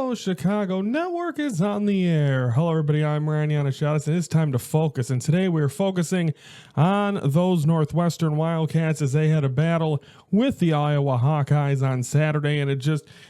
Hello, Chicago Network is on the air. Hello, everybody. I'm Ryan Yanishadis, and it's time to focus. And today we're focusing on those Northwestern Wildcats as they had a battle with the Iowa Hawkeyes on Saturday. And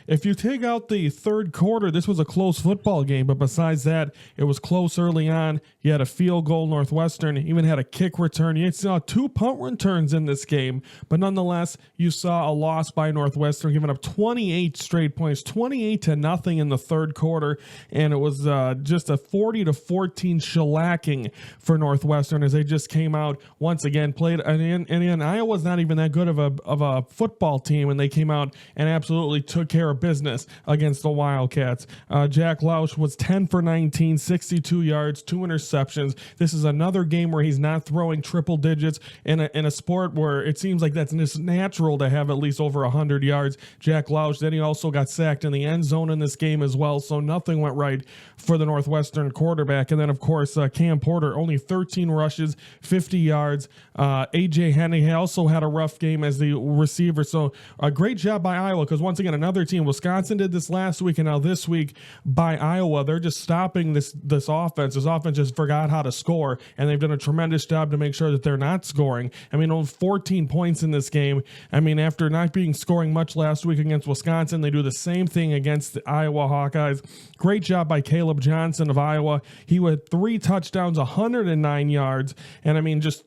if you take out the third quarter, this was a close football game. But besides that, it was close early on. You had a field goal. Northwestern even had a kick return. You saw 2 punt returns in this game. But nonetheless, you saw a loss by Northwestern, giving up 28 straight points, 28-0 in the third quarter, and it was just a 40-14 shellacking for Northwestern as they just came out once again, played, and Iowa's not even that good of a football team, and they came out and absolutely took care of business against the Wildcats. Jack Lausch was 10 for 19, 62 yards, 2 interceptions. This is another game where he's not throwing triple digits in a sport where it seems like that's just natural to have at least over 100 yards. Jack Lausch, then he also got sacked in the end zone in this game as well, so nothing went right for the Northwestern quarterback. And then, of course, Cam Porter, only 13 rushes, 50 yards. A.J. Hennig also had a rough game as the receiver, so a great job by Iowa, because once again, another team, Wisconsin did this last week, and now this week by Iowa, they're just stopping this offense. This offense just forgot how to score, and they've done a tremendous job to make sure that they're not scoring. I mean, only 14 points in this game. I mean, after not scoring much last week against Wisconsin, they do the same thing against the Iowa Hawkeyes. Great job by Caleb Johnson of Iowa. He had 3 touchdowns, 109 yards, and I mean, just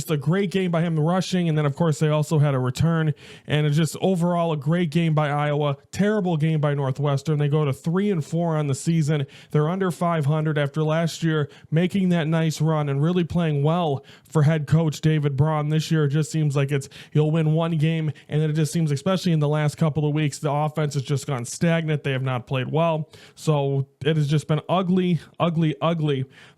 a great game by him rushing, and then of course they also had a return, and it's just overall a great game by Iowa. Terrible game by Northwestern. They go to 3-4 on the season. They're under 500 after last year making that nice run and really playing well for head coach David Braun. This year it just seems like he'll win one game, and then it just seems, especially in the last couple of weeks, the offense has just gone stagnant. They have not played well, so it has just been ugly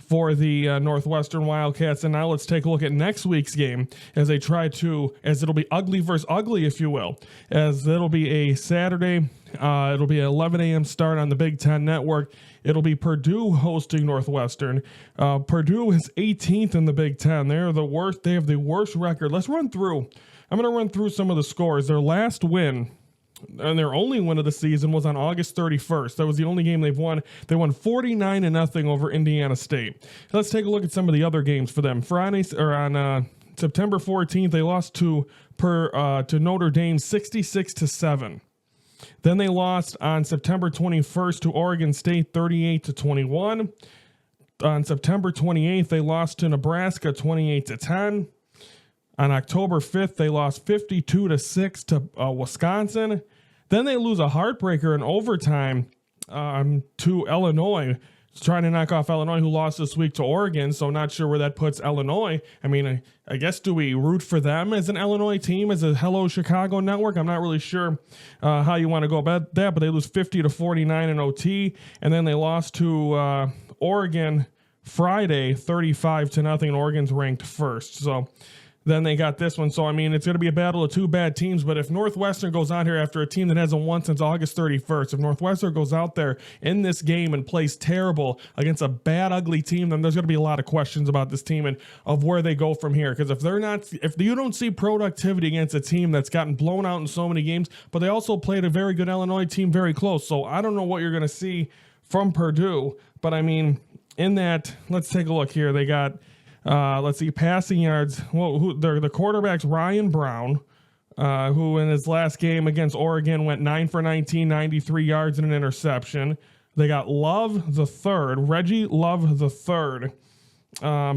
for the Northwestern Wildcats. And now let's take a look at next week's game as it'll be ugly versus ugly, if you will, as it'll be a Saturday. It'll be an 11 a.m. start on the Big Ten Network. It'll be Purdue hosting Northwestern. Purdue is 18th in the Big Ten. They're the worst. They have the worst record. I'm going to run through some of the scores. Their last win, and their only win of the season, was on August 31st. That was the only game they've won. They won 49-0 over Indiana State. Let's take a look at some of the other games for them. On September 14th, they lost to Notre Dame 66-7. Then they lost on September 21st to Oregon State 38-21. On September 28th, they lost to Nebraska 28-10. On October 5th, they lost 52-6 to Wisconsin. Then they lose a heartbreaker in overtime to Illinois, trying to knock off Illinois, who lost this week to Oregon. So not sure where that puts Illinois. I mean, I guess, do we root for them as an Illinois team, as a Hello Chicago Network? I'm not really sure how you want to go about that, but they lose 50-49 in OT. And then they lost to Oregon Friday 35-0, and Oregon's ranked first. So then they got this one. So, I mean, it's going to be a battle of 2 bad teams. But if Northwestern goes out here after a team that hasn't won since August 31st, if Northwestern goes out there in this game and plays terrible against a bad, ugly team, then there's going to be a lot of questions about this team and of where they go from here. Because if you don't see productivity against a team that's gotten blown out in so many games, but they also played a very good Illinois team very close. So I don't know what you're going to see from Purdue. But, I mean, in that, let's take a look here. They got... let's see, passing yards. Well, the quarterback's Ryan Brown, who in his last game against Oregon went 9 for 19, 93 yards and an interception. They got Reggie Love the third,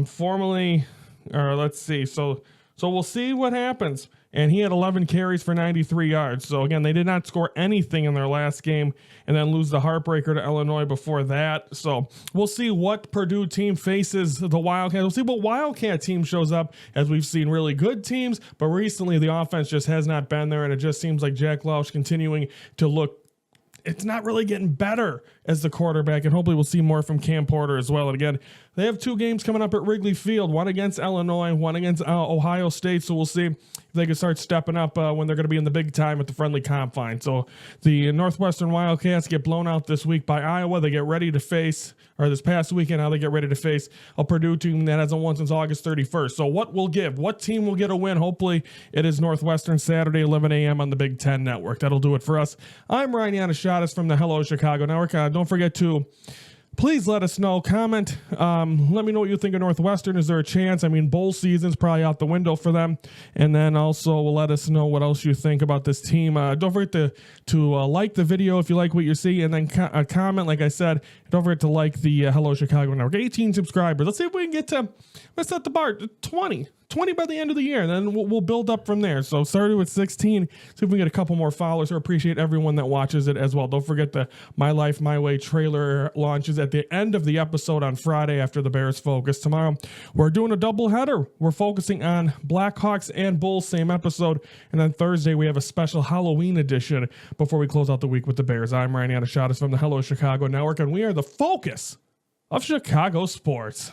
formerly, let's see. So we'll see what happens. And he had 11 carries for 93 yards. So, again, they did not score anything in their last game and then lose the heartbreaker to Illinois before that. So, we'll see what Purdue team faces the Wildcats. We'll see what Wildcat team shows up, as we've seen really good teams. But recently, the offense just has not been there, and it just seems like Jack Lausch continuing to look, it's not really getting better as the quarterback, and hopefully we'll see more from Cam Porter as well. And again, They have 2 games coming up at Wrigley Field, one against Illinois, one against Ohio State. So we'll see if they can start stepping up when they're going to be in the big time at the friendly confine. So the Northwestern Wildcats get blown out this week by Iowa. They get ready to face, or this past weekend, how they get ready to face a Purdue team that hasn't won since August 31st. So what will give? What team will get a win? Hopefully it is Northwestern, Saturday, 11 a.m. on the Big Ten Network. That'll do it for us. I'm Ryan Yannishatis from the Hello Chicago Network. Don't forget to please let us know, comment, let me know what you think of Northwestern. Is there a chance? I mean, bowl season's probably out the window for them. And then also let us know what else you think about this team. Don't forget to like the video if you like what you see, and then comment, like I said. Don't forget to like the Hello Chicago Network. 18 subscribers. Let's see if we can get to, let's set the bar, 20 by the end of the year, and then we'll build up from there. So started with 16, see if we can get a couple more followers. I appreciate everyone that watches it as well. Don't forget the My Life, My Way trailer launches at the end of the episode on Friday after the Bears focus. Tomorrow, we're doing a doubleheader. We're focusing on Blackhawks and Bulls, same episode. And then Thursday, we have a special Halloween edition before we close out the week with the Bears. I'm Ryan Yannishatis from the Hello Chicago Network, and we are the focus of Chicago sports.